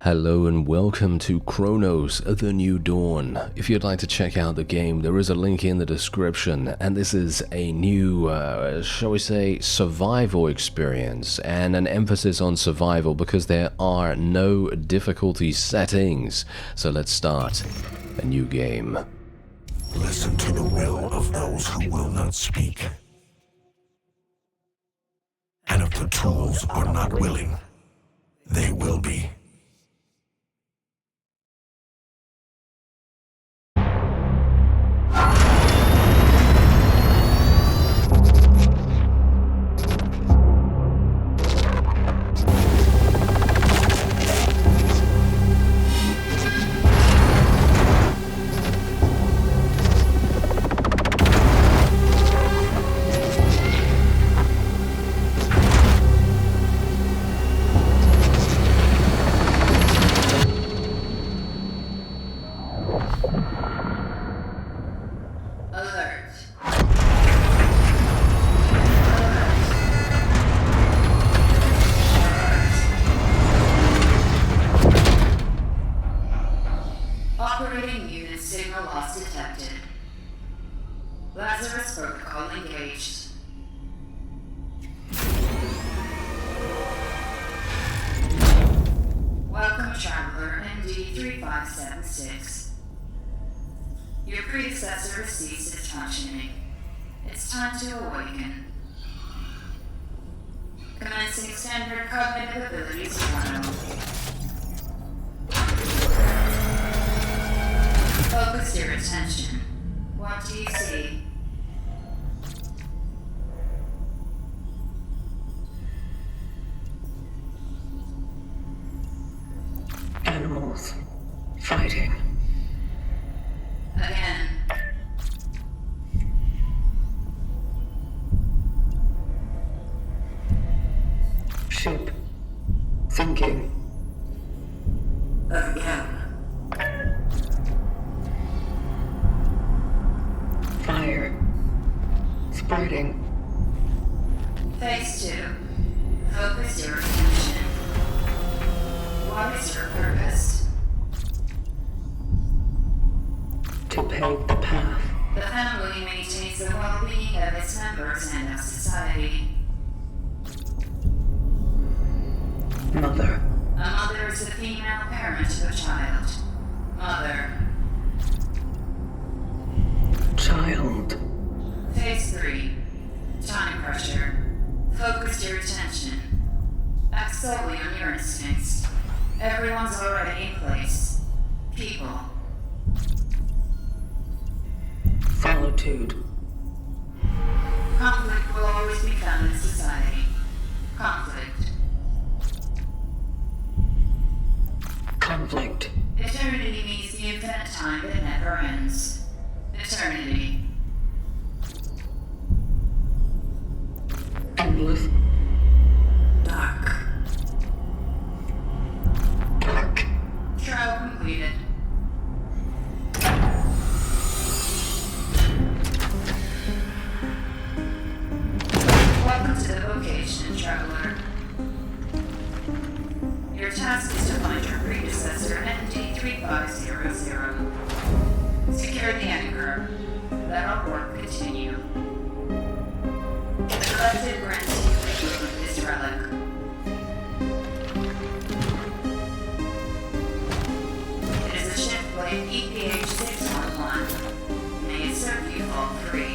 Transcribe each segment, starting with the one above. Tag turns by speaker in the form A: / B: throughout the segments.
A: Hello and welcome to Cronos, The New Dawn. If you'd like to check out the game, there is a link in the description, and this is a new, shall we say, survival experience, and an emphasis on survival because there are no difficulty settings. So let's start a new game.
B: Listen to the will of those who will not speak. And if the tools are not willing, they will be.
C: Operating unit signal loss detected. Lazarus protocol engaged. Welcome, traveler MD3576. Your predecessor has ceased its functioning. It's time to awaken. Commencing standard cognitive abilities trial. Focus your attention. What do you see?
D: Animals fighting.
C: Again.
D: Ship sinking.
C: Again.
D: Fire spreading.
C: Phase 2. Focus your attention. What is your purpose?
D: To pave the path.
C: The family maintains the well-being of its members and of society.
D: Mother.
C: A mother is the female parent of a child. Mother.
D: Child.
C: Phase 3. Time pressure. Focus your attention. Act solely on your instincts. Everyone's already in place. People.
D: Solitude.
C: Conflict will always be found in society. Conflict.
D: Conflict.
C: Eternity means the infinite time that never ends. Eternity.
D: Endless.
C: Dark.
D: Dark.
C: Trial completed. Welcome to the vocation, traveler. Your task is to find your predecessor, MD3500. Secure the anchor. Let our work continue. The collective grants you remove this relic. It is a ship blade EPH-611. May it serve you all three.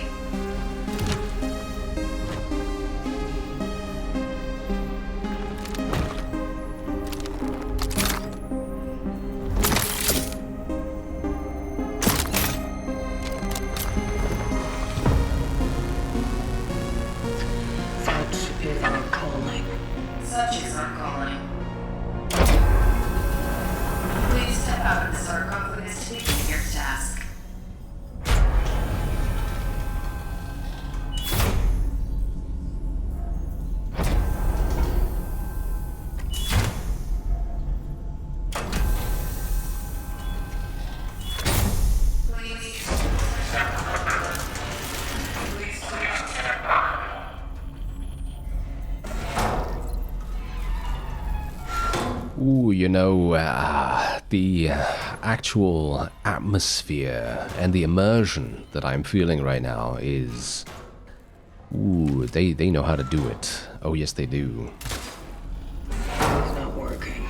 D: Such is our calling.
C: Such is our calling. Please step out of the sarcophagus to begin your task.
A: the actual atmosphere and the immersion that I'm feeling right now is... Ooh, they know how to do it. Oh, yes, they do.
D: It's not working.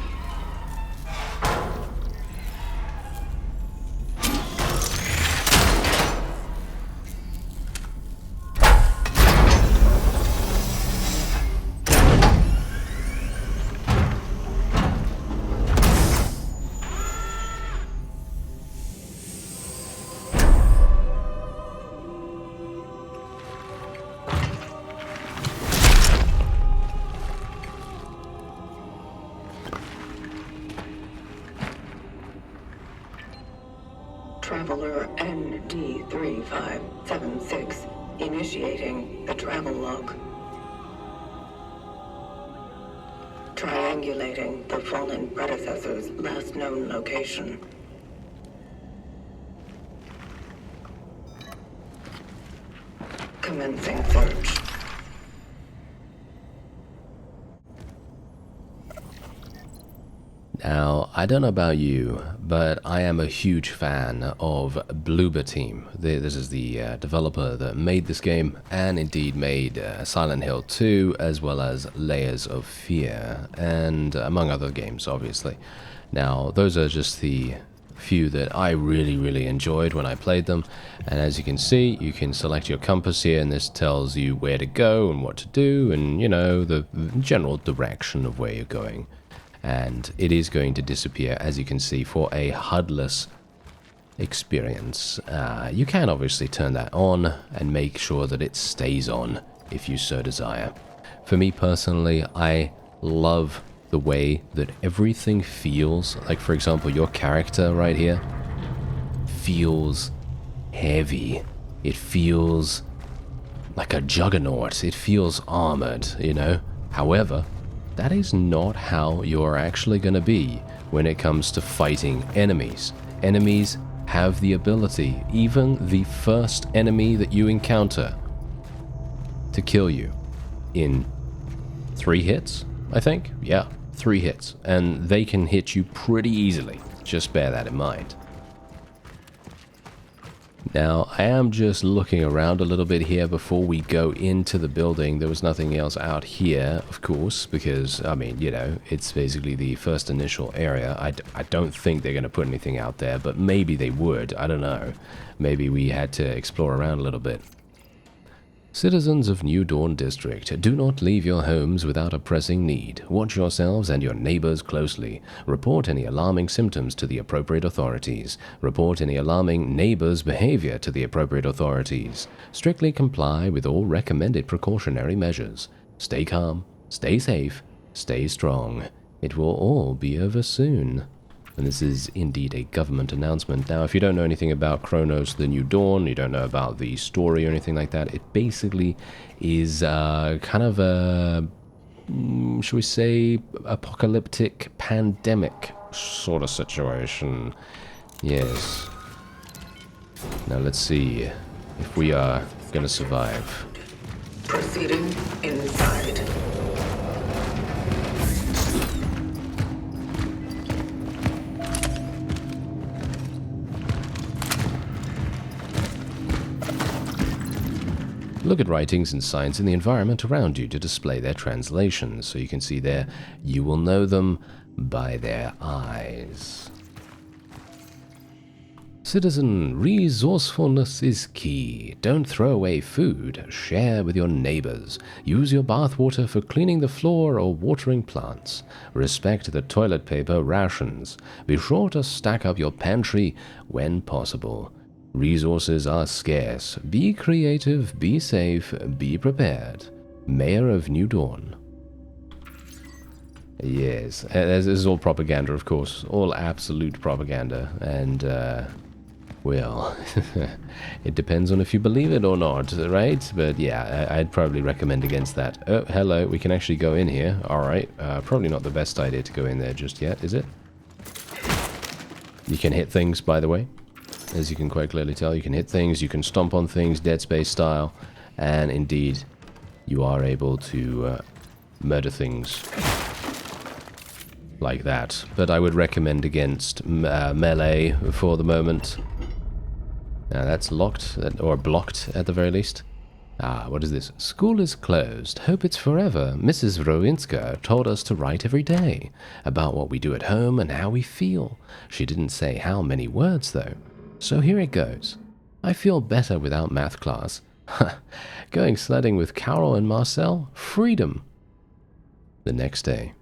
D: Traveler ND3576 initiating the travel log. Triangulating the fallen predecessor's last known location. Commencing search.
A: Now, I don't know about you, but I am a huge fan of Bloober Team. This is the developer that made this game, and indeed made Silent Hill 2, as well as Layers of Fear, and among other games, obviously. Now, those are just the few that I really enjoyed when I played them, and as you can see, you can select your compass here, and this tells you where to go and what to do, and, you know, the general direction of where you're going. And it is going to disappear, as you can see, for a HUD-less experience. You can obviously turn that on and make sure that it stays on if you so desire. For me personally, I love the way that everything feels. Like, for example, your character right here feels heavy. It feels like a juggernaut. It feels armored, you know? However, that is not how you're actually going to be when it comes to fighting enemies. Enemies have the ability, even the first enemy that you encounter, to kill you in 3 hits, I think? Yeah, 3 hits. And they can hit you pretty easily. Just bear that in mind. Now, I am just looking around a little bit here before we go into the building. There was nothing else out here, of course, because, I mean, you know, it's basically the first initial area. I don't think they're going to put anything out there, but maybe they would. I don't know. Maybe we had to explore around a little bit. Citizens of New Dawn District, do not leave your homes without a pressing need. Watch yourselves and your neighbors closely. Report any alarming symptoms to the appropriate authorities. Report any alarming neighbors' behavior to the appropriate authorities. Strictly comply with all recommended precautionary measures. Stay calm, stay safe, stay strong. It will all be over soon. And this is indeed a government announcement. Now, if you don't know anything about Cronos, the New Dawn, you don't know about the story or anything like that, it basically is kind of a, shall we say, apocalyptic pandemic sort of situation. Yes. Now, let's see if we are going to survive.
D: Proceeding inside.
A: Look at writings and signs in the environment around you to display their translations. So you can see there, you will know them by their eyes. Citizen, resourcefulness is key. Don't throw away food. Share with your neighbors. Use your bathwater for cleaning the floor or watering plants. Respect the toilet paper rations. Be sure to stack up your pantry when possible. Resources are scarce. Be creative, be safe, be prepared. Mayor of New Dawn. Yes, this is all propaganda, of course. All absolute propaganda. And, well, it depends on if you believe it or not, right? But yeah, I'd probably recommend against that. Oh, hello, we can actually go in here. Alright, probably not the best idea to go in there just yet, is it? You can hit things, by the way. As you can quite clearly tell, you can hit things, you can stomp on things, Dead Space style, and indeed, you are able to murder things. like that. But I would recommend against melee for the moment. Now that's locked, or blocked at the very least. Ah, what is this? School is closed. Hope it's forever. Mrs. Rowinska told us to write every day about what we do at home and how we feel. She didn't say how many words, though. So here it goes. I feel better without math class. Going sledding with Carol and Marcel? Freedom. The next day.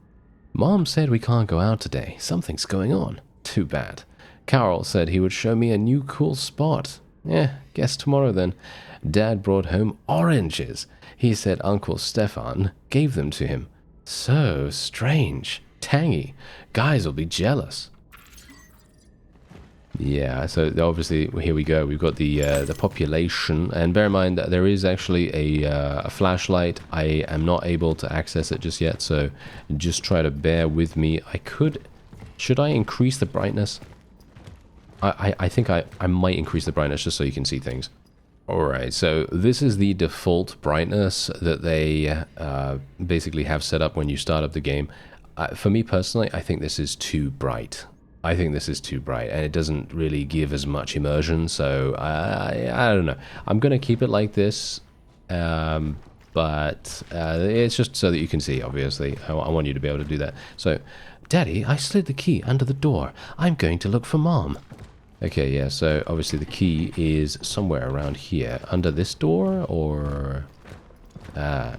A: Mom said we can't go out today. Something's going on. Too bad. Carol said he would show me a new cool spot. Guess tomorrow then. Dad brought home oranges. He said Uncle Stefan gave them to him. So strange. Tangy. Guys will be jealous. Yeah, so obviously here we go. We've got the population, and bear in mind that there is actually a flashlight. I am not able to access it just yet, so just try to bear with me. Should I increase the brightness? I think I might increase the brightness just so you can see things. Alright, so this is the default brightness that they basically have set up when you start up the game. For me personally, I think this is too bright. I think this is too bright, and it doesn't really give as much immersion, so I don't know. I'm going to keep it like this, but it's just so that you can see, obviously. I want you to be able to do that. So, Daddy, I slid the key under the door. I'm going to look for Mom. Okay, yeah, so obviously the key is somewhere around here. Under this door, or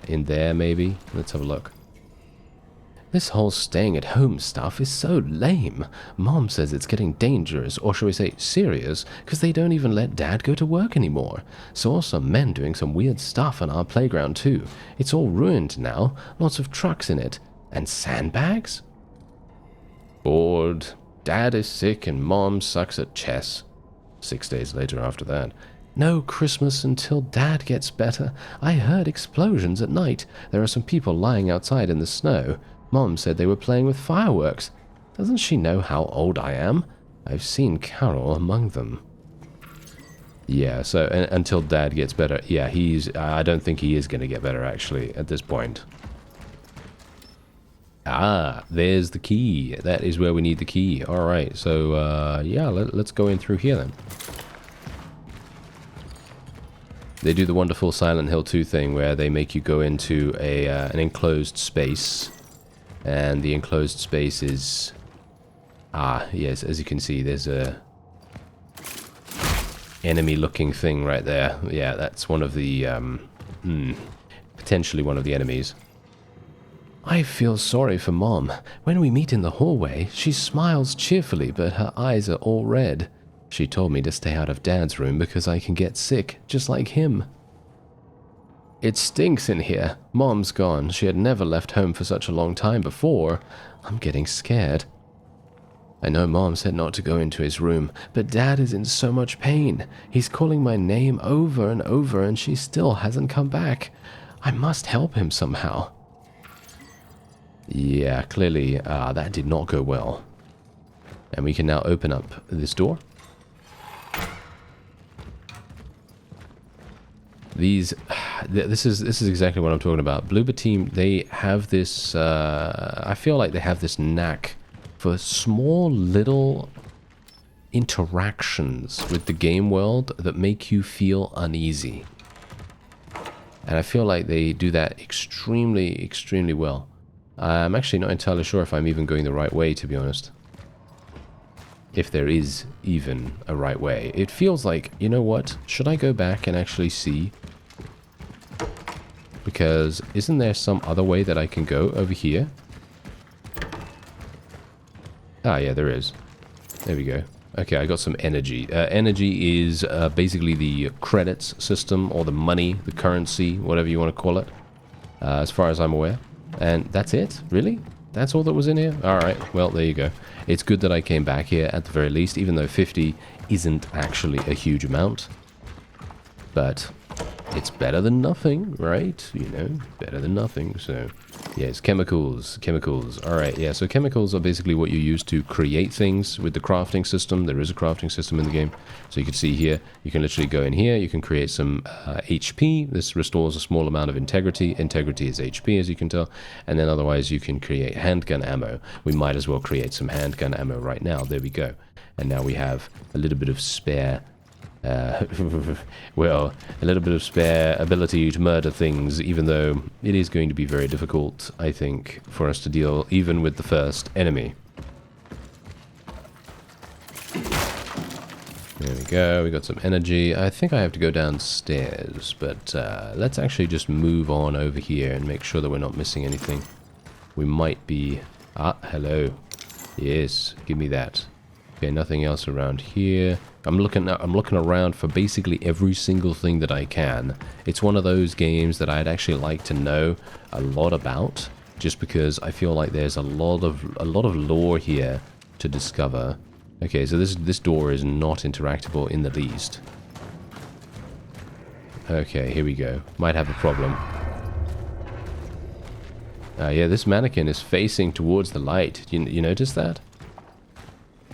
A: in there maybe? Let's have a look. This whole staying at home stuff is so lame. Mom says it's getting dangerous, or shall we say serious, because they don't even let Dad go to work anymore. Saw some men doing some weird stuff on our playground too. It's all ruined now, lots of trucks in it. And sandbags? Bored. Dad is sick and Mom sucks at chess. 6 days later after that. No Christmas until Dad gets better. I heard explosions at night. There are some people lying outside in the snow. Mom said they were playing with fireworks. Doesn't she know how old I am? I've seen Carol among them. Yeah, so until Dad gets better. Yeah, I don't think he is going to get better, actually, at this point. Ah, there's the key. That is where we need the key. Alright, so, yeah, let's go in through here, then. They do the wonderful Silent Hill 2 thing, where they make you go into an enclosed space. And the enclosed space is... Ah, yes, as you can see, there's a enemy-looking thing right there. Yeah, that's one of the, potentially one of the enemies. I feel sorry for Mom. When we meet in the hallway, she smiles cheerfully, but her eyes are all red. She told me to stay out of Dad's room because I can get sick, just like him. It stinks in here. Mom's gone. She had never left home for such a long time before. I'm getting scared. I know Mom said not to go into his room, but Dad is in so much pain. He's calling my name over and over, and she still hasn't come back. I must help him somehow. Yeah, clearly that did not go well. And we can now open up this door. This is exactly what I'm talking about. Bloober Team, they have this, I feel like they have this knack for small little interactions with the game world that make you feel uneasy. And I feel like they do that extremely, extremely well. I'm actually not entirely sure if I'm even going the right way, to be honest. If there is even a right way. It feels like, you know what? Should I go back and actually see? Because isn't there some other way that I can go over here? Ah, yeah, there is. There we go. Okay, I got some energy. Energy is basically the credits system, or the money, the currency, whatever you want to call it, as far as I'm aware. And that's it? Really? That's all that was in here? Alright, well, there you go. It's good that I came back here at the very least, even though 50 isn't actually a huge amount. But it's better than nothing, right? You know, better than nothing, so... Yes, chemicals. Chemicals. Alright, yeah, so chemicals are basically what you use to create things with the crafting system. There is a crafting system in the game. So you can see here, you can literally go in here, you can create some HP. This restores a small amount of integrity. Integrity is HP, as you can tell. And then otherwise you can create handgun ammo. We might as well create some handgun ammo right now. There we go. And now we have a little bit of spare well, a little bit of spare ability to murder things, even though it is going to be very difficult, I think, for us to deal even with the first enemy. There we go, we got some energy. I think I have to go downstairs, but let's actually just move on over here and make sure that we're not missing anything. We might be... Ah, hello. Yes, give me that. Okay, nothing else around here. I'm looking around for basically every single thing that I can. It's one of those games that I'd actually like to know a lot about, just because I feel like there's a lot of lore here to discover. Okay, so this door is not interactable in the least. Okay, here we go. Might have a problem. Yeah, this mannequin is facing towards the light. You notice that?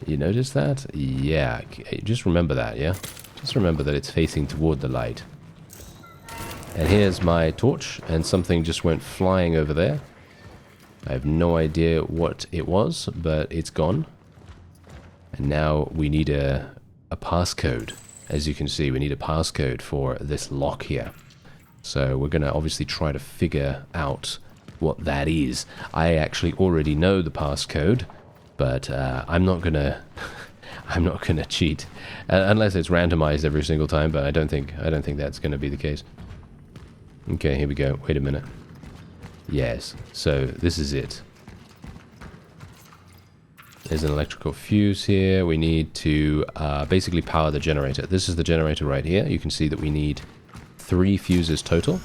A: You notice that? Yeah, just remember that, yeah? Just remember that it's facing toward the light. And here's my torch, and something just went flying over there. I have no idea what it was, but it's gone. And now we need a passcode. As you can see, we need a passcode for this lock here. So we're going to obviously try to figure out what that is. I actually already know the passcode, but I'm not gonna cheat unless it's randomized every single time. But I don't think that's gonna be the case. Okay, here we go. Wait a minute. Yes. So this is it. There's an electrical fuse here. We need to basically power the generator. This is the generator right here. You can see that we need 3 fuses total,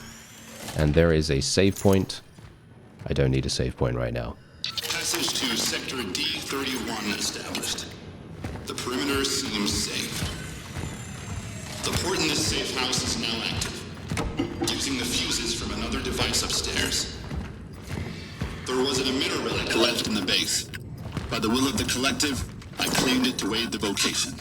A: and there is a save point. I don't need a save point right now.
B: Passage to Sector D31 established. The perimeter seems safe. The port in this safe house is now active, using the fuses from another device upstairs. There was an emitter relic left in the base. By the will of the collective, I claimed it to aid the vocation.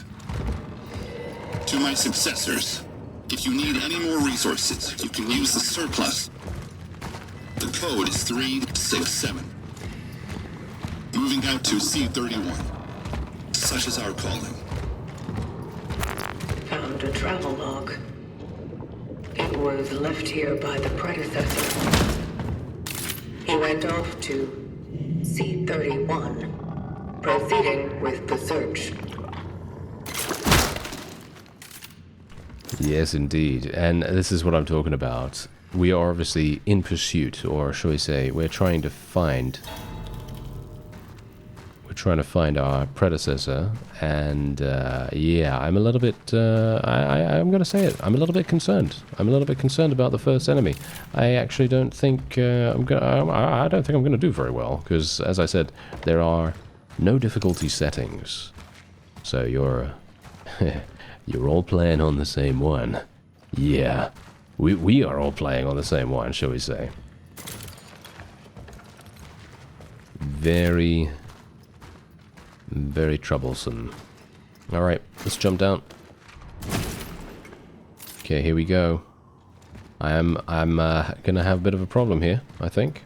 B: To my successors, if you need any more resources, you can use the surplus. The code is 367. Moving out to C31. Such is our calling.
D: Found a travel log. It was left here by the predecessor. He went off to C31, proceeding with the search.
A: Yes, indeed. And this is what I'm talking about. We are obviously in pursuit, or shall we say, we're trying to find our predecessor, and yeah, I'm a little bit, I'm going to say it, I'm a little bit concerned. I'm a little bit concerned about the first enemy. I actually don't think I don't think I'm going to do very well, because, as I said, there are no difficulty settings. So you're all playing on the same one. Yeah. We are all playing on the same one, shall we say. Very, very troublesome. Alright, let's jump down. Okay, here we go. I'm gonna have a bit of a problem here, I think.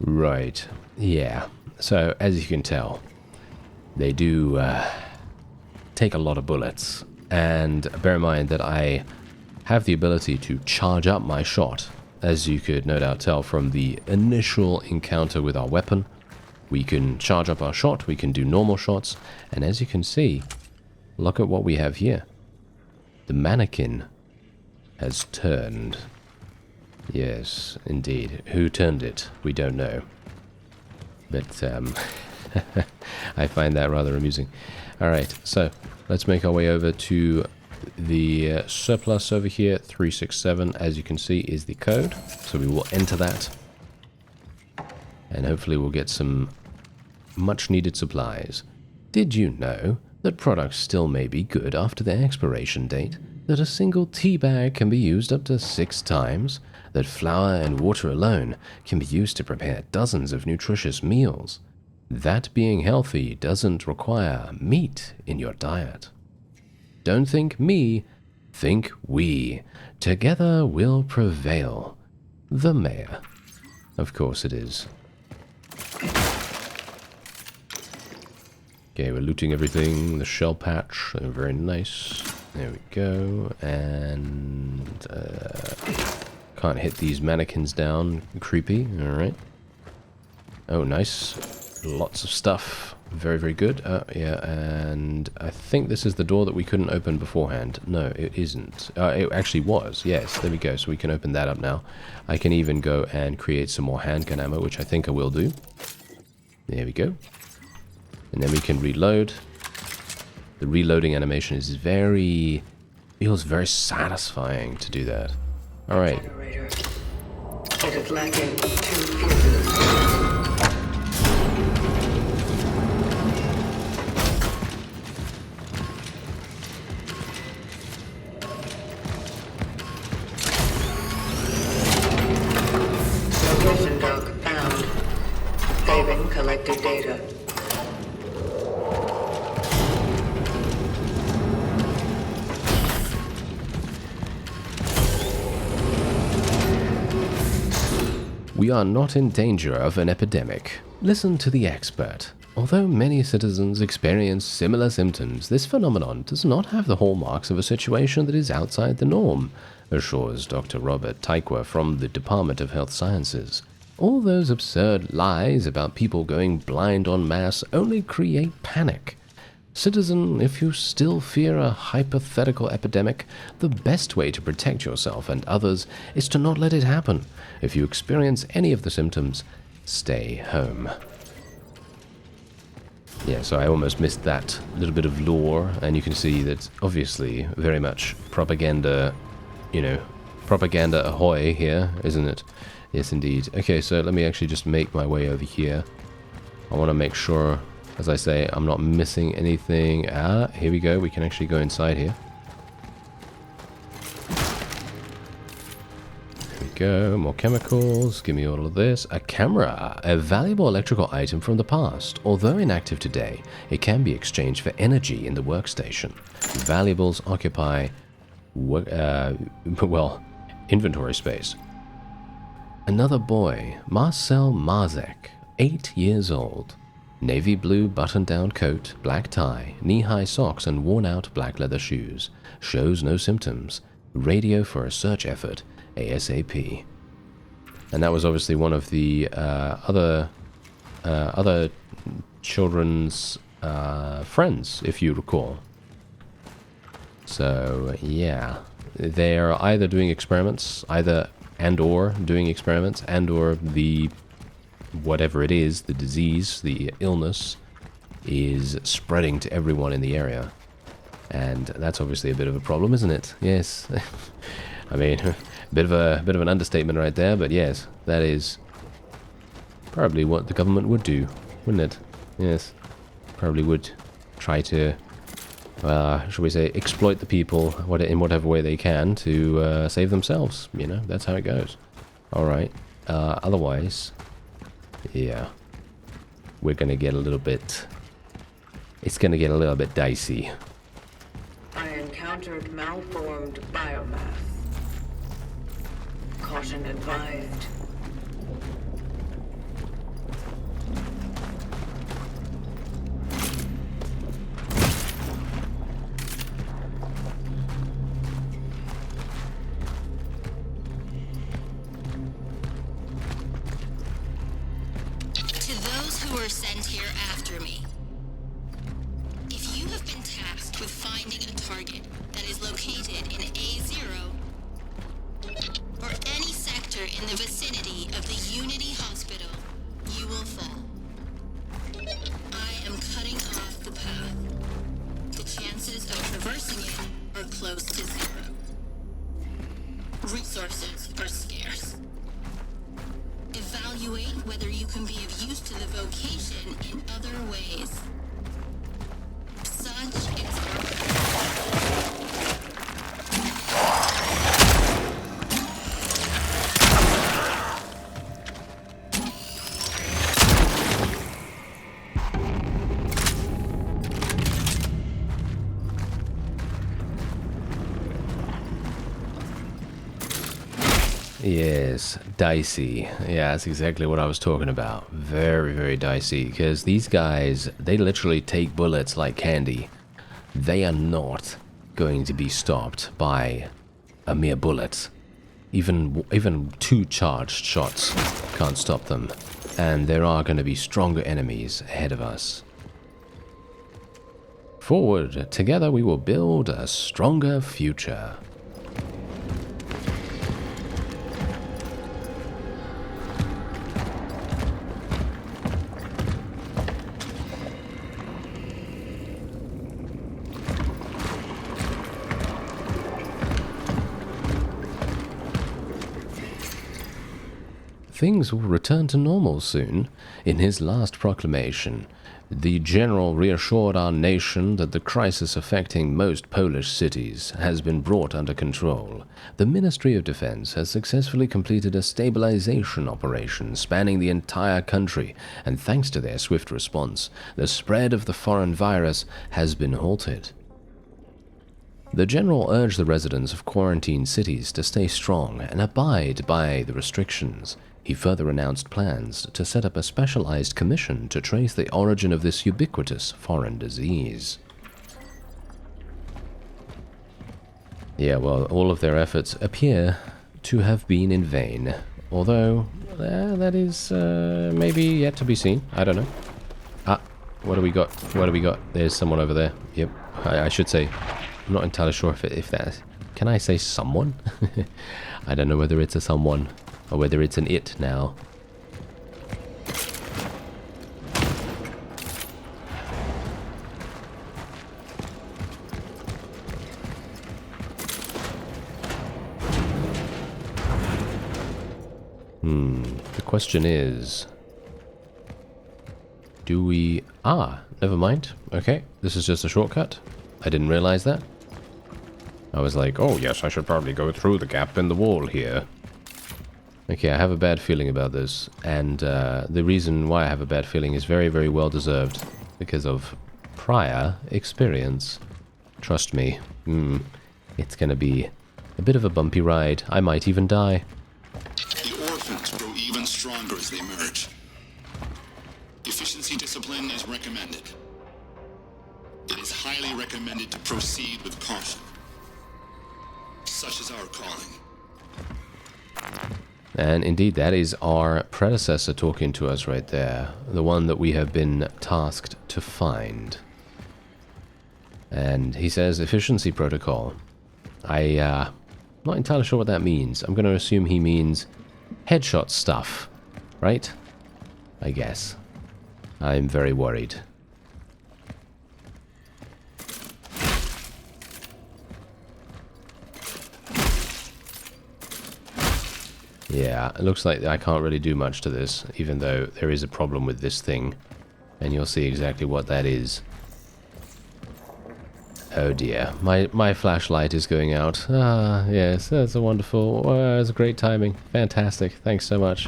A: Right, yeah. So, as you can tell, they do take a lot of bullets. And bear in mind that I have the ability to charge up my shot, as you could no doubt tell from the initial encounter with our weapon. We can charge up our shot, we can do normal shots, and as you can see, look at what we have here. The mannequin has turned. Yes, indeed. Who turned it? We don't know. But, I find that rather amusing. Alright, so, let's make our way over to the surplus over here. 367, as you can see, is the code. So we will enter that. And hopefully we'll get some much needed supplies. Did you know that products still may be good after their expiration date? That a single tea bag can be used up to 6 times? That flour and water alone can be used to prepare dozens of nutritious meals? That being healthy doesn't require meat in your diet. Don't think me, think we. Together we'll prevail. The mayor. Of course it is. Okay, we're looting everything. The shell patch, very nice. There we go. And can't hit these mannequins down. Creepy. Alright. Oh, nice. Lots of stuff. Very, very good. Yeah, and I think this is the door that we couldn't open beforehand. No, it isn't. It actually was. Yes, there we go. So we can open that up now. I can even go and create some more handgun ammo, which I think I will do. There we go. And then we can reload. The reloading animation is feels very satisfying to do that. Alright.
D: It is lacking 2 fuses. Location dock found. Saving collected data.
A: We are not in danger of an epidemic. Listen to the expert. Although many citizens experience similar symptoms, this phenomenon does not have the hallmarks of a situation that is outside the norm, assures Dr. Robert Taikwa from the Department of Health Sciences. All those absurd lies about people going blind en masse only create panic. Citizen, if you still fear a hypothetical epidemic, the best way to protect yourself and others is to not let it happen. If you experience any of the symptoms, stay home. Yeah, so I almost missed that little bit of lore, and you can see that obviously very much propaganda, propaganda ahoy here, isn't it? Yes, indeed. Okay, so let me actually just make my way over here. I want to make sure, as I say, I'm not missing anything. Here we go. We can actually go inside here. There we go. More chemicals. Give me all of this. A camera. A valuable electrical item from the past. Although inactive today, it can be exchanged for energy in the workstation. Valuables occupy, inventory space. Another boy. Marcel Marzek, 8 years old. Navy blue button-down coat, black tie, knee-high socks, and worn-out black leather shoes. Shows no symptoms. Radio for a search effort, ASAP. And that was obviously one of the other children's friends, if you recall. So yeah, they're either doing experiments, or doing experiments, or the whatever it is, the disease, the illness, is spreading to everyone in the area. And that's obviously a bit of a problem, isn't it? Yes. I mean, a bit of an understatement right there, but yes, that is probably what the government would do, wouldn't it? Yes. Probably would try to, shall we say, exploit the people in whatever way they can to save themselves. You know, that's how it goes. Alright. Otherwise, yeah, we're gonna get a little bit, it's gonna get a little bit dicey.
D: I encountered malformed biomass. Caution advised.
E: To those who are were sent here after me. If you have been tasked with finding a target that is located in A0 or any sector in the vicinity of the Unity Hospital, you will fall. I am cutting off the path. The chances of traversing it are close to zero. Resources are scarce. Evaluate whether you can be of use to the vocation in other ways. Such is our...
A: Yes, dicey. Yeah, that's exactly what I was talking about. Very, very dicey. Because these guys, they literally take bullets like candy. They are not going to be stopped by a mere bullet. Even 2 charged shots can't stop them. And there are going to be stronger enemies ahead of us. Forward, together we will build a stronger future. Things will return to normal soon. In his last proclamation, the general reassured our nation that the crisis affecting most Polish cities has been brought under control. The Ministry of Defense has successfully completed a stabilization operation spanning the entire country, and thanks to their swift response, the spread of the foreign virus has been halted. The general urged the residents of quarantined cities to stay strong and abide by the restrictions. He further announced plans to set up a specialized commission to trace the origin of this ubiquitous foreign disease. Yeah, well, all of their efforts appear to have been in vain. Although, that is maybe yet to be seen. I don't know. Ah, what do we got? What do we got? There's someone over there. Yep, I should say. I'm not entirely sure if that... Can I say someone? I don't know whether it's a someone or whether it's an it now. The question is... Do we... Ah, never mind. Okay, this is just a shortcut. I didn't realize that. I was like, oh yes, I should probably go through the gap in the wall here. Okay, I have a bad feeling about this, and the reason why I have a bad feeling is very, very well deserved, because of prior experience. Trust me, it's gonna be a bit of a bumpy ride. I might even die.
B: The orphans grow even stronger as they merge. Efficiency discipline is recommended. It is highly recommended to proceed with caution. Such is our calling.
A: And indeed, that is our predecessor talking to us right there. The one that we have been tasked to find. And he says efficiency protocol. I'm not entirely sure what that means. I'm going to assume he means headshot stuff, right? I guess. I'm very worried. Yeah, it looks like I can't really do much to this, even though there is a problem with this thing. And you'll see exactly what that is. Oh dear, my flashlight is going out. Ah, yes, that's a wonderful... that's a great timing. Fantastic, thanks so much.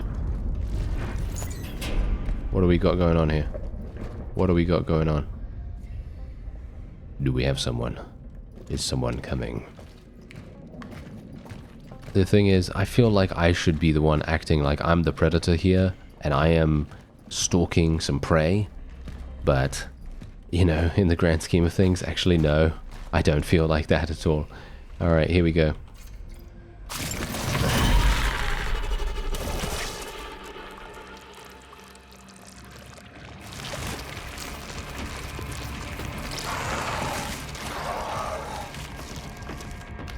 A: What do we got going on here? What do we got going on? Do we have someone? Is someone coming? The thing is, I feel like I should be the one acting like I'm the predator here, and I am stalking some prey. But, you know, in the grand scheme of things, actually no. I don't feel like that at all. Alright, here we go.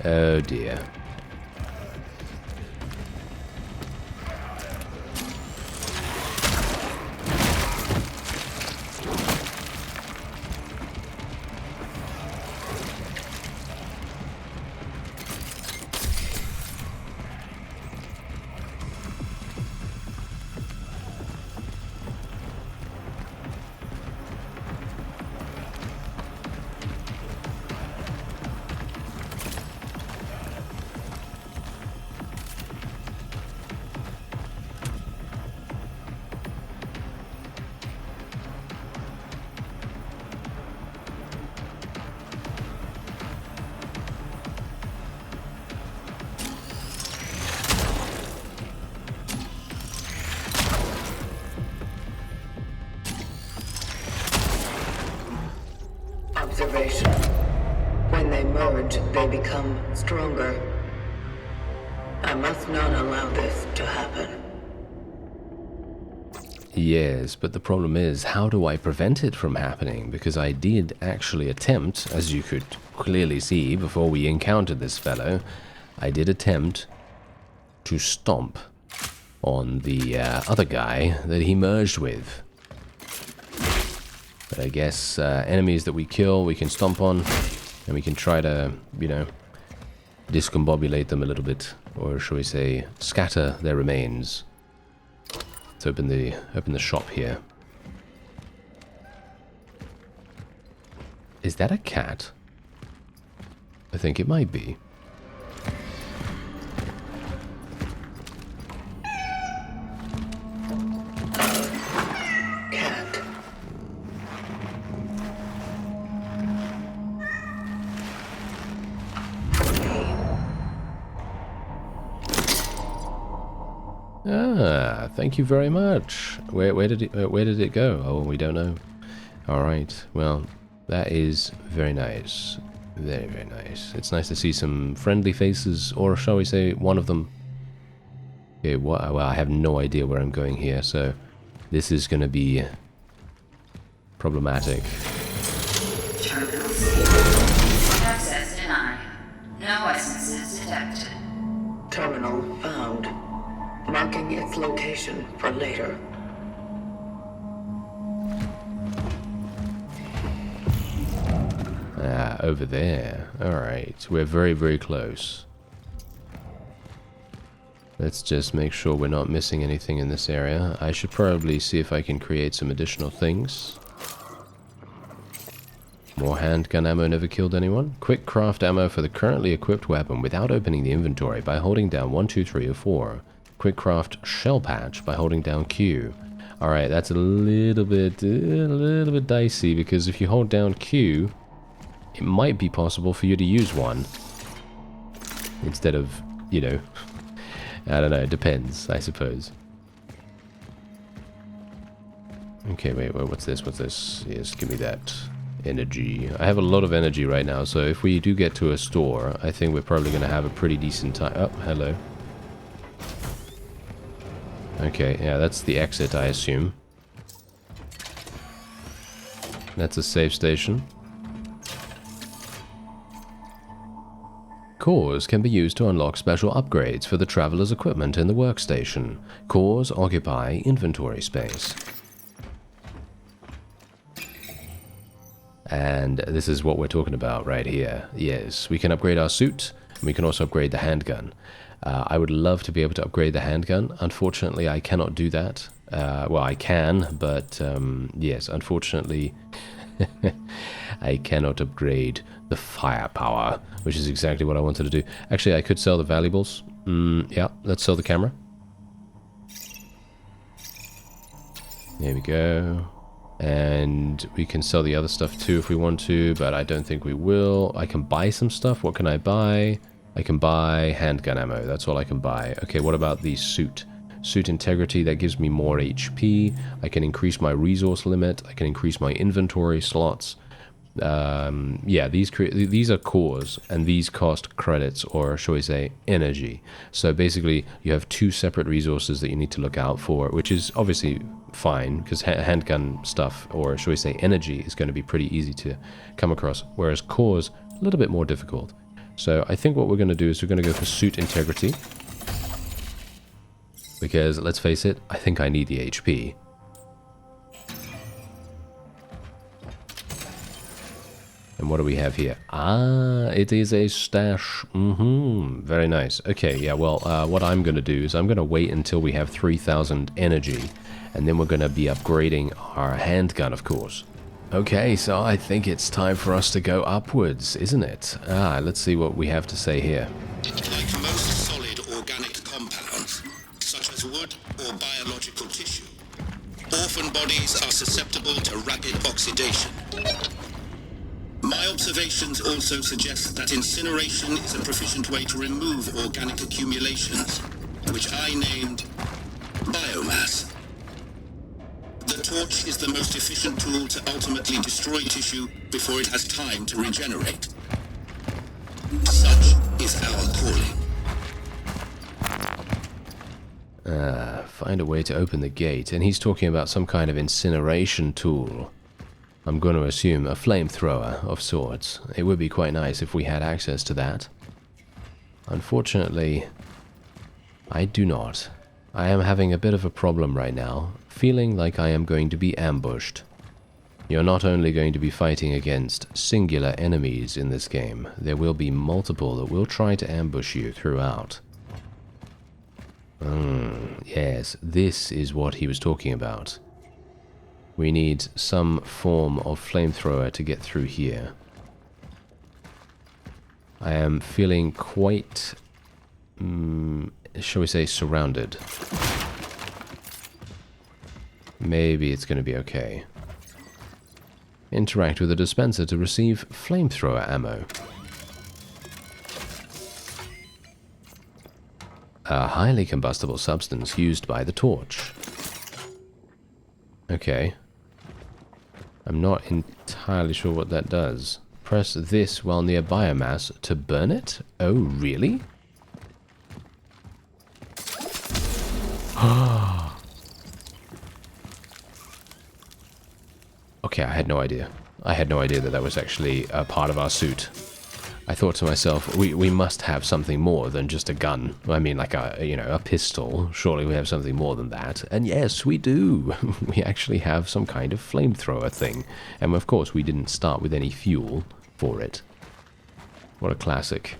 A: Oh dear.
D: Observation. When they merge, they become stronger. I must not allow this to happen.
A: Yes, but the problem is, how do I prevent it from happening? Because I did actually attempt, as you could clearly see before we encountered this fellow, I did attempt to stomp on the other guy that he merged with. But I guess enemies that we kill, we can stomp on, and we can try to, you know, discombobulate them a little bit, or shall we say, scatter their remains. Let's open the shop here. Is that a cat? I think it might be.
D: Cat.
A: Ah, thank you very much. Where did it go? Oh, we don't know. All right. Well, that is very nice. Very, very nice. It's nice to see some friendly faces, or shall we say, one of them. Okay, well, I have no idea where I'm going here, so this is going to be problematic.
C: Access denied. No essences detected.
D: Terminal found. Marking its location for later.
A: Ah, over there. Alright, we're very, very close. Let's just make sure we're not missing anything in this area. I should probably see if I can create some additional things. More handgun ammo never killed anyone. Quick craft ammo for the currently equipped weapon without opening the inventory by holding down 1, 2, 3, or 4. Quick craft shell patch by holding down Q. Alright, that's a little bit dicey, because if you hold down Q, it might be possible for you to use one. Instead of, you know, I don't know, it depends, I suppose. Okay, wait, what's this? What's this? Yes, give me that. Energy. I have a lot of energy right now, so if we do get to a store, I think we're probably going to have a pretty decent time. Oh, hello. Okay, yeah, that's the exit, I assume. That's a save station. Cores can be used to unlock special upgrades for the traveler's equipment in the workstation. Cores occupy inventory space. And this is what we're talking about right here. Yes, we can upgrade our suit, and we can also upgrade the handgun. I would love to be able to upgrade the handgun. Unfortunately, I cannot do that. Well, I can, but yes, unfortunately, I cannot upgrade the firepower, which is exactly what I wanted to do. Actually, I could sell the valuables. Yeah, let's sell the camera. There we go. And we can sell the other stuff too if we want to, but I don't think we will. I can buy some stuff. What can I buy? I can buy handgun ammo. That's all I can buy. Okay, what about the suit? Suit integrity, that gives me more HP. I can increase my resource limit. I can increase my inventory slots. Yeah, these are cores, and these cost credits, or shall we say energy. So basically you have two separate resources that you need to look out for, which is obviously fine, because handgun stuff, or shall we say energy, is going to be pretty easy to come across, whereas cores a little bit more difficult. So I think what we're going to do is we're going to go for suit integrity. Because, let's face it, I think I need the HP. And what do we have here? Ah, it is a stash. Very nice. Okay, yeah, well, what I'm going to do is I'm going to wait until we have 3,000 energy. And then we're going to be upgrading our handgun, of course. Okay, so I think it's time for us to go upwards, isn't it? Ah, let's see what we have to say here.
B: Like most solid organic compounds, such as wood or biological tissue, orphan bodies are susceptible to rapid oxidation. My observations also suggest that incineration is a proficient way to remove organic accumulations, which I named biomass. The torch is the most efficient tool to ultimately destroy tissue before it has time to regenerate. Such is our calling.
A: Find a way to open the gate, and he's talking about some kind of incineration tool. I'm going to assume a flamethrower of sorts. It would be quite nice if we had access to that. Unfortunately, I do not. I am having a bit of a problem right now, feeling like I am going to be ambushed. You're not only going to be fighting against singular enemies in this game, there will be multiple that will try to ambush you throughout. Yes, this is what he was talking about. We need some form of flamethrower to get through here. I am feeling quite, shall we say, surrounded. Maybe it's going to be okay. Interact with the dispenser to receive flamethrower ammo. A highly combustible substance used by the torch. Okay. I'm not entirely sure what that does. Press this while near biomass to burn it? Oh, really? Okay, I had no idea. I had no idea that that was actually a part of our suit. I thought to myself, we must have something more than just a gun. I mean, like a pistol. Surely we have something more than that. And yes, we do. We actually have some kind of flamethrower thing. And of course, we didn't start with any fuel for it. What a classic.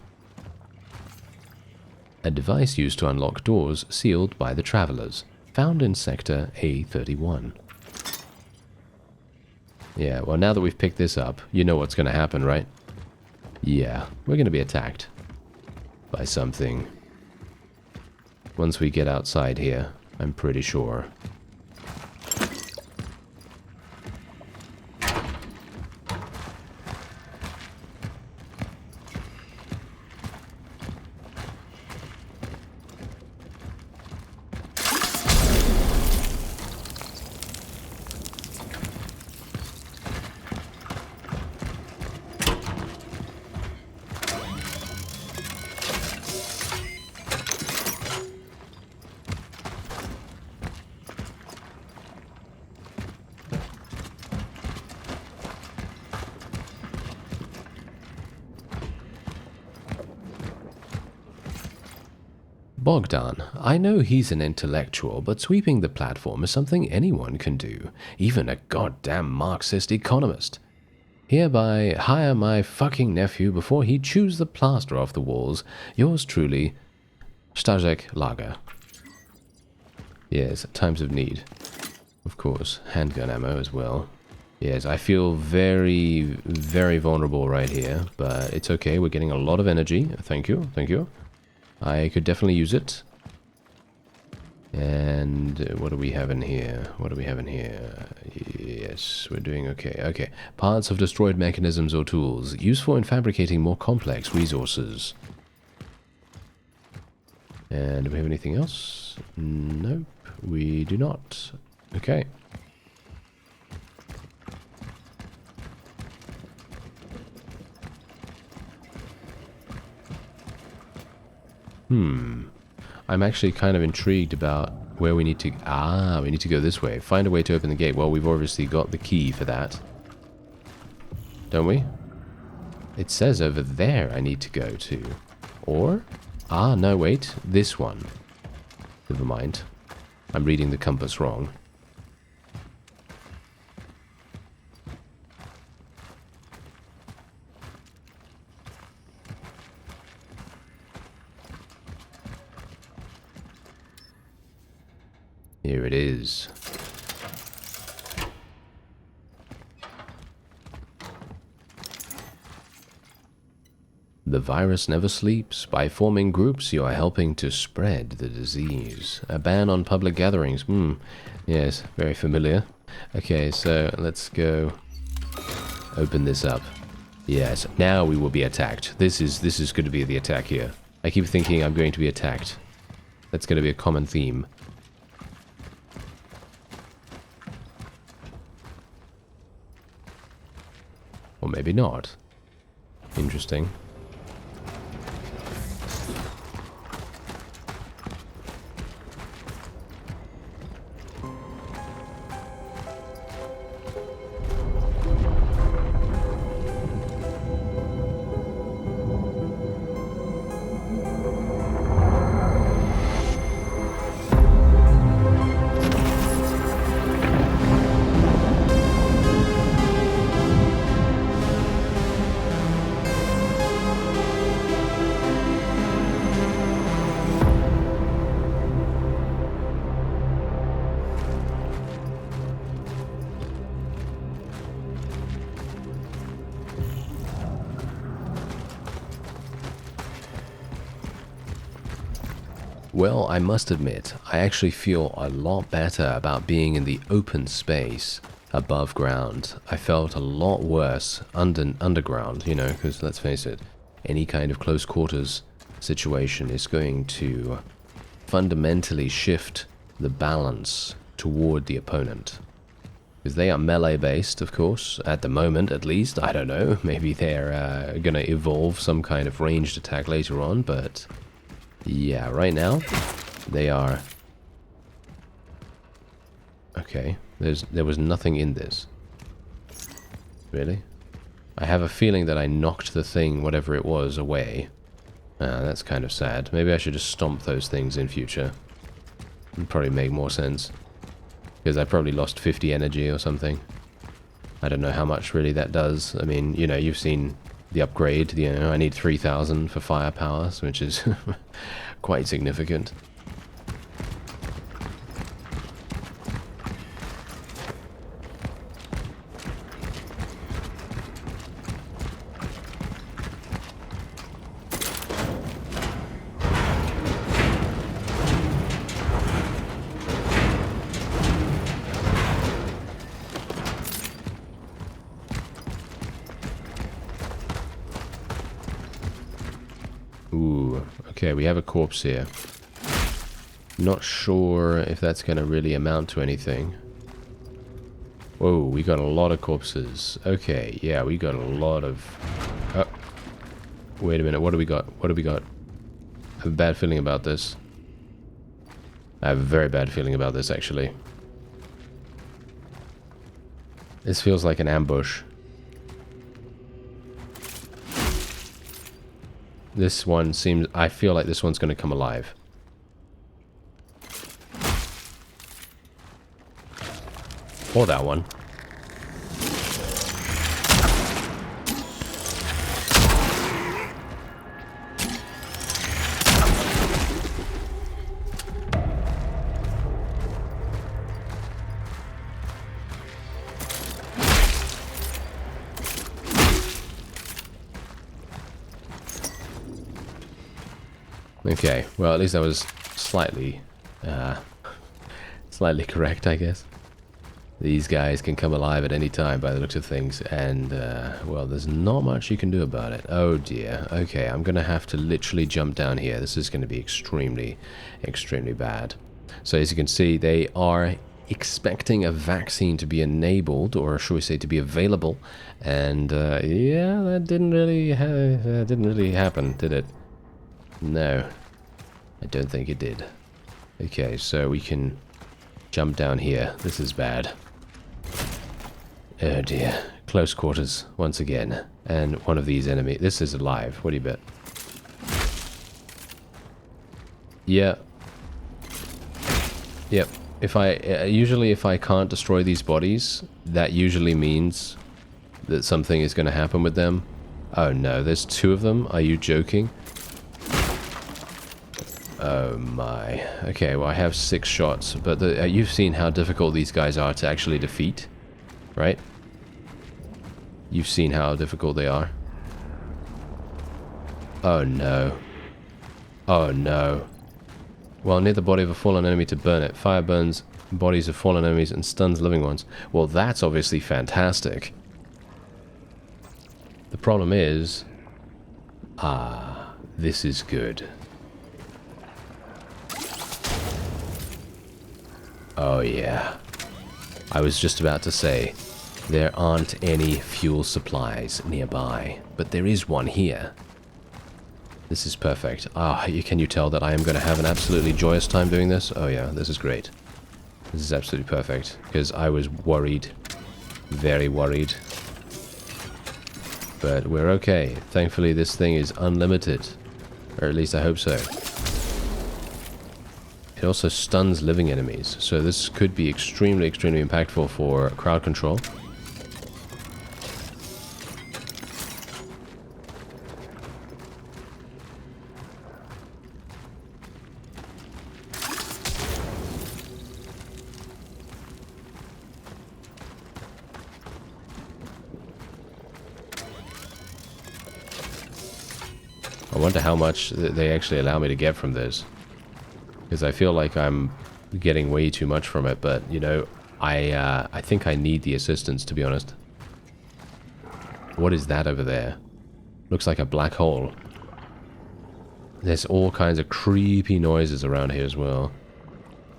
A: A device used to unlock doors sealed by the travelers. Found in Sector A31. Yeah, well, now that we've picked this up, you know what's going to happen, right? Yeah, we're going to be attacked by something. Once we get outside here, I'm pretty sure. Bogdan, I know he's an intellectual, but sweeping the platform is something anyone can do, even a goddamn Marxist economist. Hereby hire my fucking nephew before he chews the plaster off the walls. Yours truly, Stajek Lager. Yes, times of need. Of course, handgun ammo as well. Yes, I feel very, very vulnerable right here, but it's okay. We're getting a lot of energy. Thank you, thank you. I could definitely use it. And what do we have in here? What do we have in here? Yes, we're doing okay. Okay. Parts of destroyed mechanisms or tools. Useful in fabricating more complex resources. And do we have anything else? Nope, we do not. Okay. I'm actually kind of intrigued about where we need to... Ah, we need to go this way. Find a way to open the gate. Well, we've obviously got the key for that. Don't we? It says over there I need to go to. Or? Ah, no, wait. This one. Never mind. I'm reading the compass wrong. Here it is. The virus never sleeps. By forming groups, you are helping to spread the disease. A ban on public gatherings. Yes, very familiar. Okay, so let's go open this up. Yes, now we will be attacked. This is going to be the attack here. I keep thinking I'm going to be attacked. That's going to be a common theme. Or maybe not. Interesting. Well, I must admit, I actually feel a lot better about being in the open space above ground. I felt a lot worse underground, you know, because let's face it, any kind of close quarters situation is going to fundamentally shift the balance toward the opponent. Because they are melee based, of course, at the moment at least. I don't know, maybe they're going to evolve some kind of ranged attack later on, but yeah, right now they are... Okay, there was nothing in this. Really? I have a feeling that I knocked the thing, whatever it was, away. That's kind of sad. Maybe I should just stomp those things in future. It'd probably make more sense. Because I probably lost 50 energy or something. I don't know how much really that does. I mean, you know, you've seen the upgrade. You know, I need 3,000 for firepower, which is quite significant. Ooh, okay, we have a corpse here. Not sure if that's going to really amount to anything. Whoa, we got a lot of corpses. Okay, yeah, we got a lot of... Oh, wait a minute, what do we got? What do we got? I have a bad feeling about this. I have a very bad feeling about this, actually. This feels like an ambush. This one seems... I feel like this one's going to come alive. Or that one. Okay, well at least I was slightly correct, I guess. These guys can come alive at any time by the looks of things, and well, there's not much you can do about it. Oh dear. Okay, I'm gonna have to literally jump down here. This is gonna be extremely bad. So as you can see, they are expecting a vaccine to be enabled, or should we say to be available, and yeah, that didn't really happen, did it? No, I don't think it did. Okay, so we can jump down here. This is bad. Oh dear. close quarters once again. And one of these enemies... This is alive. What do you bet? Yeah. Yep. If I... usually if I can't destroy these bodies, that usually means that something is going to happen with them. Oh no, there's 2 of them? Are you joking? Oh my. Okay, well I have 6 shots, but you've seen how difficult these guys are to actually defeat, right? You've seen how difficult they are. Oh no. Oh no. Well, near the body of a fallen enemy to burn it. Fire burns bodies of fallen enemies and stuns living ones. Well, that's obviously fantastic. The problem is... this is good. Oh yeah. I was just about to say, there aren't any fuel supplies nearby, but there is one here. This is perfect. Can you tell that I am going to have an absolutely joyous time doing this? Oh yeah, this is great. This is absolutely perfect, because I was worried. Very worried. But we're okay. Thankfully this thing is unlimited. Or at least I hope so. It also stuns living enemies, so this could be extremely, extremely impactful for crowd control. I wonder how much they actually allow me to get from this. Because I feel like I'm getting way too much from it, but, you know, I think I need the assistance, to be honest. What is that over there? Looks like a black hole. There's all kinds of creepy noises around here as well.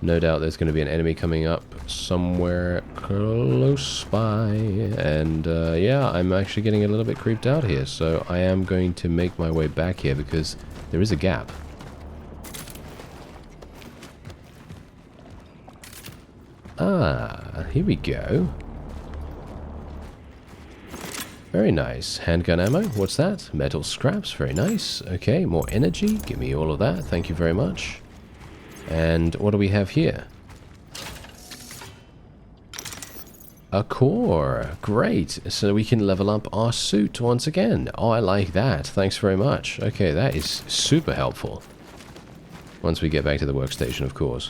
A: No doubt there's going to be an enemy coming up somewhere close by. And, yeah, I'm actually getting a little bit creeped out here. So I am going to make my way back here because there is a gap. Here we go. Very nice. Handgun ammo. What's that? Metal scraps. Very nice. Okay, more energy. Give me all of that. Thank you very much. And what do we have here? A core. Great. So we can level up our suit once again. Oh, I like that. Thanks very much. Okay, that is super helpful. Once we get back to the workstation, of course.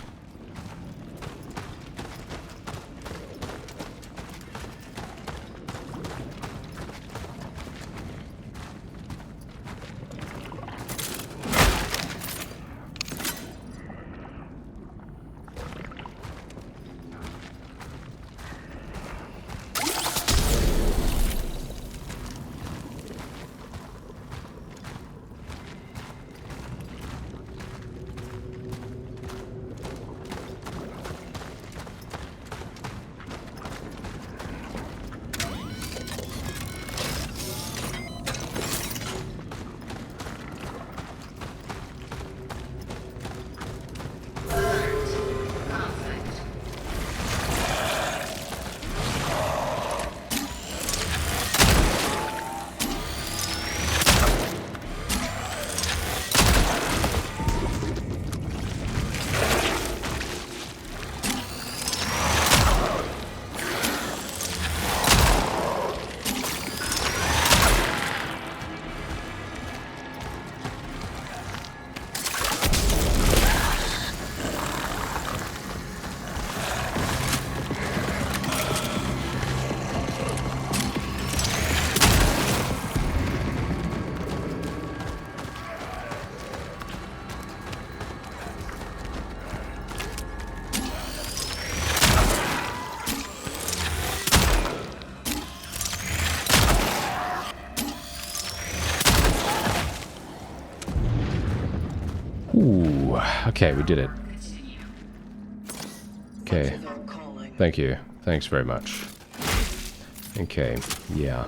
A: Ooh, okay, we did it. Okay. Thank you. Thanks very much. Okay, yeah.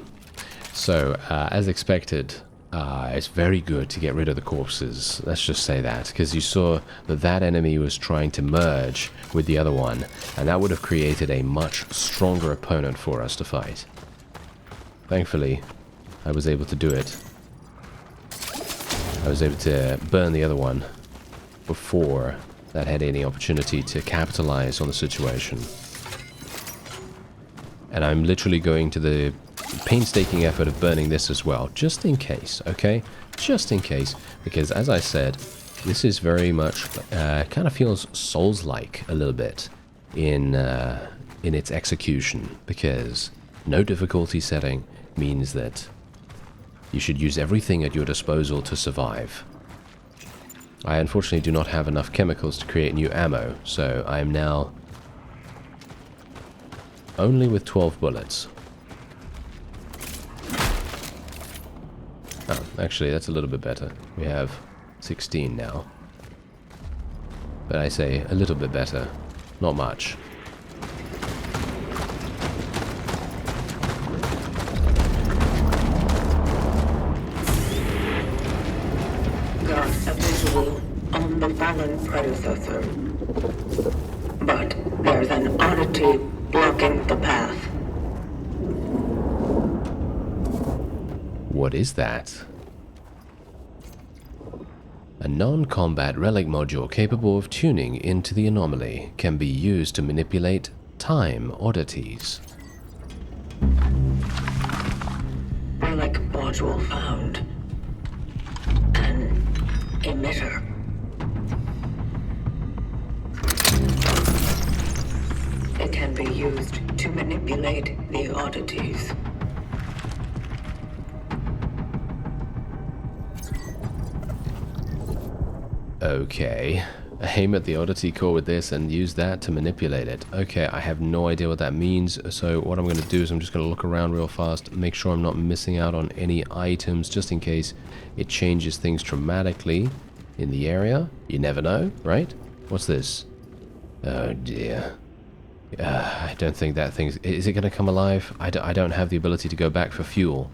A: So, as expected, it's very good to get rid of the corpses. Let's just say that, because you saw that that enemy was trying to merge with the other one, and that would have created a much stronger opponent for us to fight. Thankfully, I was able to do it. I was able to burn the other one before that had any opportunity to capitalize on the situation. And I'm literally going to the painstaking effort of burning this as well, just in case, okay? Just in case, because as I said, this is very much, kind of feels Souls-like a little bit in its execution, because no difficulty setting means that you should use everything at your disposal to survive. I unfortunately do not have enough chemicals to create new ammo, so I am now only with 12 bullets. Oh, actually, that's a little bit better. We have 16 now. But I say a little bit better, not much.
D: Got a visual on the fallen predecessor. But there's an oddity blocking the path.
A: What is that? A non-combat relic module capable of tuning into the anomaly can be used to manipulate time oddities.
D: Relic module found. An emitter. It can be used to manipulate the oddities.
A: Okay. Aim at the oddity core with this and use that to manipulate it. Okay, I have no idea what that means, so what I'm going to do is I'm just going to look around real fast, make sure I'm not missing out on any items, just in case it changes things dramatically in the area. You never know, right? What's this? Oh dear. I don't think that thing's... Is it going to come alive? I don't have the ability to go back for fuel.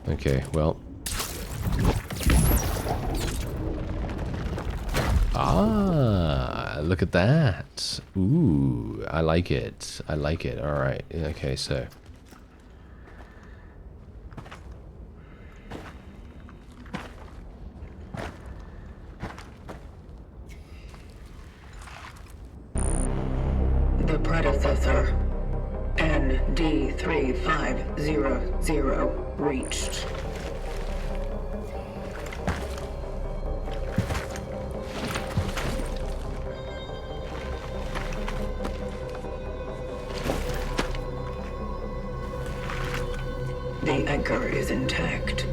A: Okay, well... Ah, look at that. Ooh, I like it. I like it. Alright, okay, so...
D: The predecessor, ND3500, reached. The anchor is intact.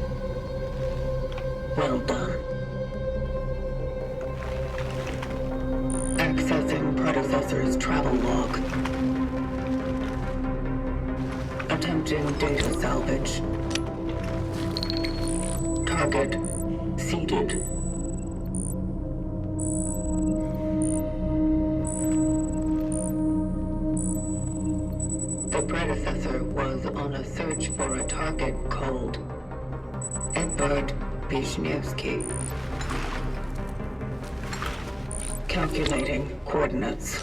D: Well done. Accessing predecessor's travel log. Attempting data salvage. Target seeded. The predecessor was on a search for a target called Edvard Wisniewski. Calculating coordinates.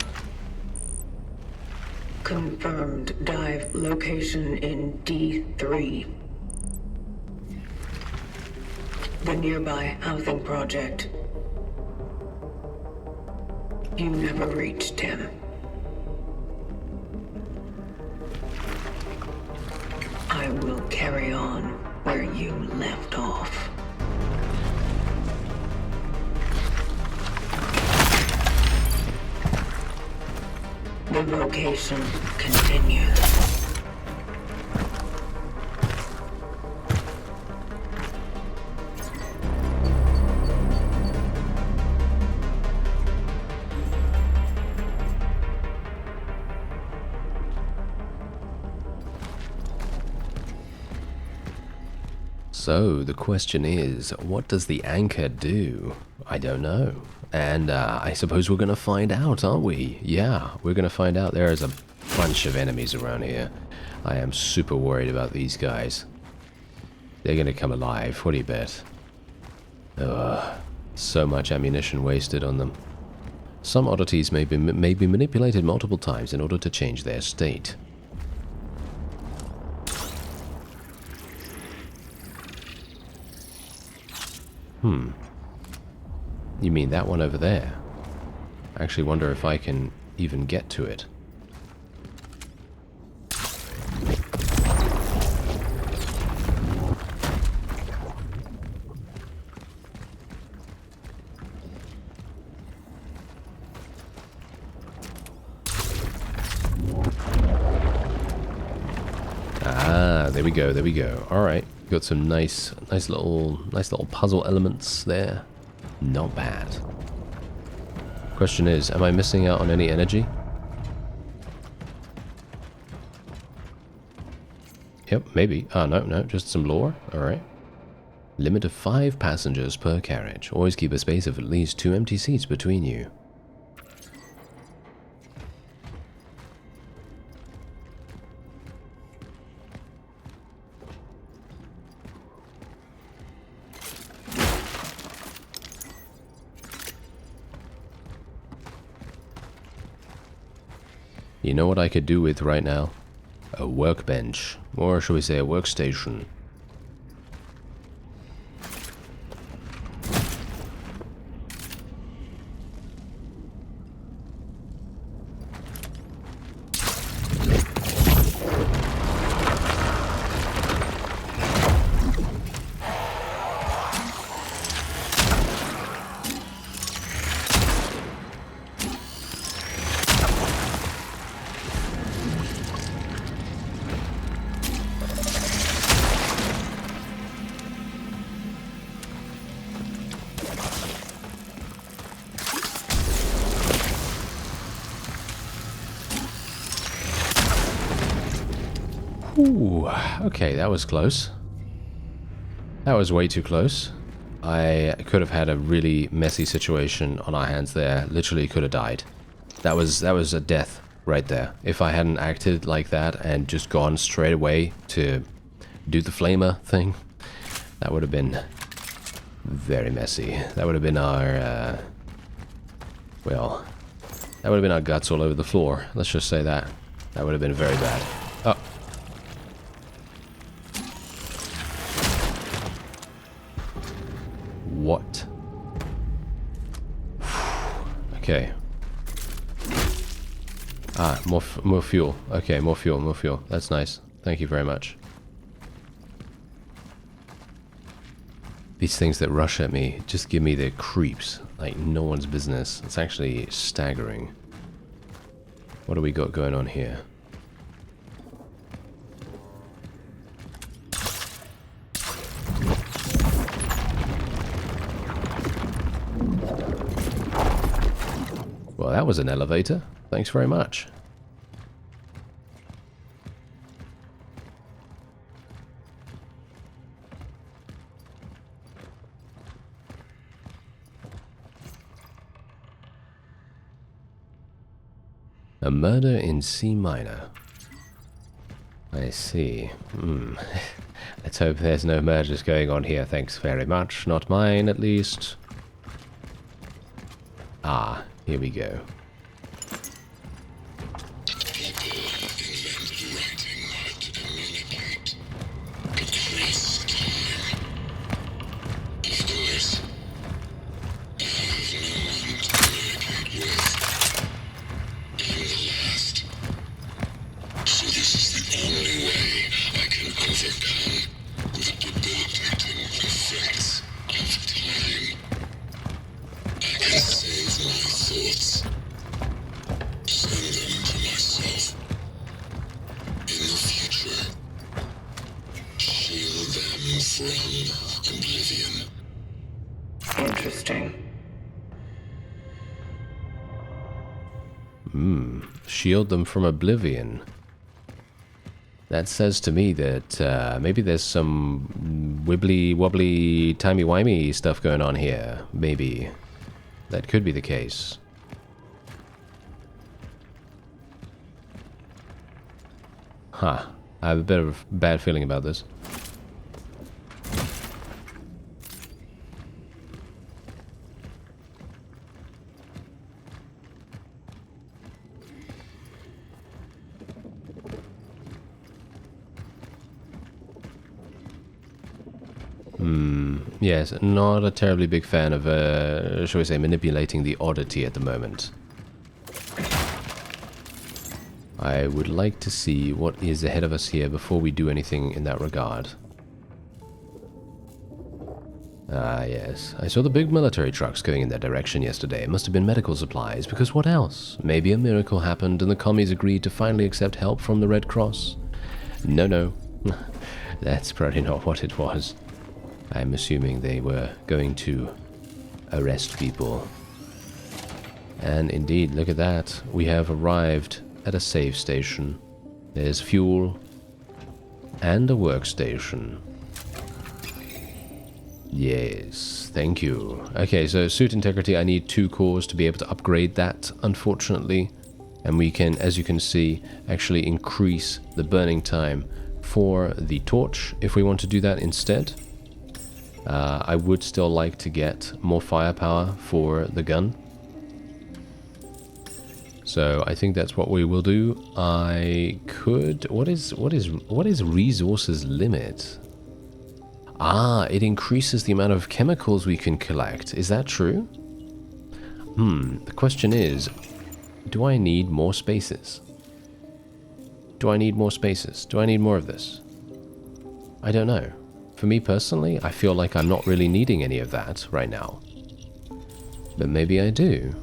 D: Confirmed dive location in D3. The nearby housing project. You never reached him. I will carry on where you left off. The vocation continues.
A: So, the question is, what does the anchor do? I don't know. And I suppose we're going to find out, aren't we? Yeah, we're going to find out. There is a bunch of enemies around here. I am super worried about these guys. They're going to come alive. What do you bet? Ugh, so much ammunition wasted on them. Some oddities may be manipulated multiple times in order to change their state. You mean that one over there? I actually wonder if I can even get to it. Ah, there we go, there we go. Alright, got some nice little puzzle elements there. Not bad. Question is, am I missing out on any energy? Yep, maybe. Ah, no, just some lore. Alright. Limit of 5 passengers per carriage. Always keep a space of at least 2 empty seats between you. You know what I could do with right now? A workbench. Or should we say a workstation? Ooh, okay, that was close. That was way too close. I could have had a really messy situation on our hands there. Literally could have died. That was a death right there. If I hadn't acted like that and just gone straight away to do the flamer thing, that would have been very messy. That would have been our, well, that would have been our guts all over the floor. Let's just say that. That would have been very bad. Oh. What? Okay. Ah, more fuel. Okay, more fuel. That's nice. Thank you very much. These things that rush at me just give me the creeps, like no one's business. It's actually staggering. What do we got going on here? Well, that was an elevator. Thanks very much. A murder in C minor. I see. Let's hope there's no murders going on here. Thanks very much. Not mine, at least. Ah, here we go.
D: Interesting.
A: Shield them from oblivion. That says to me that maybe there's some wibbly wobbly timey wimey stuff going on here. Maybe. That could be the case. Huh. I have a bit of a bad feeling about this. Yes, not a terribly big fan of, shall we say, manipulating the oddity at the moment. I would like to see what is ahead of us here before we do anything in that regard. Ah, yes. I saw the big military trucks going in that direction yesterday. It must have been medical supplies, because what else? Maybe a miracle happened and the commies agreed to finally accept help from the Red Cross. No. That's probably not what it was. I'm assuming they were going to arrest people. And indeed, look at that. We have arrived at a save station. There's fuel and a workstation. Yes, thank you. Okay, so suit integrity, I need 2 cores to be able to upgrade that, unfortunately. And we can, as you can see, actually increase the burning time for the torch if we want to do that instead. I would still like to get more firepower for the gun. So I think that's what we will do. I could... What is resources limit? Ah, it increases the amount of chemicals we can collect. Is that true? The question is, do I need more spaces? Do I need more spaces? Do I need more of this? I don't know. For me personally, I feel like I'm not really needing any of that right now. But maybe I do.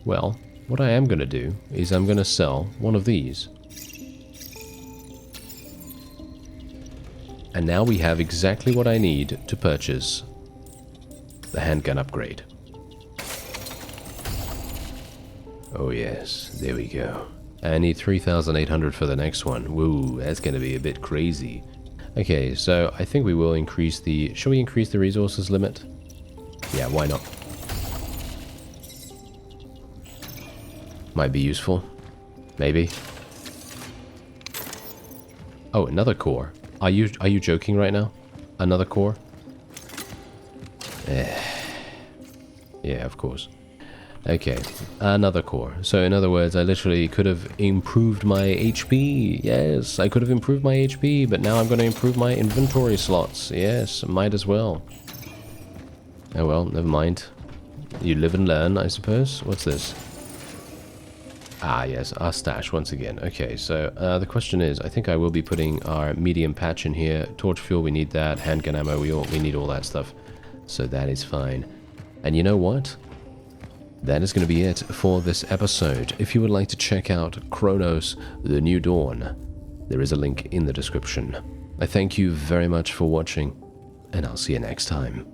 A: Well, what I am going to do is I'm going to sell one of these. And now we have exactly what I need to purchase the handgun upgrade. Oh yes, there we go. I need 3,800 for the next one. Woo, that's going to be a bit crazy. Okay, so I think we will increase the... Shall we increase the resources limit? Yeah, why not? Might be useful. Maybe. Oh, another core. Are you joking right now? Another core? Yeah, of course. Okay, another core. So in other words, I literally could have improved my HP. Yes, I could have improved my HP, but now I'm going to improve my inventory slots. Yes, might as well. Oh well, never mind. You live and learn, I suppose. What's this? Ah, yes, our stash once again. Okay, so the question is, I think I will be putting our medium patch in here. Torch fuel, we need that. Handgun ammo, we need all that stuff. So that is fine. And you know what? That is going to be it for this episode. If you would like to check out Cronos, The New Dawn, there is a link in the description. I thank you very much for watching, and I'll see you next time.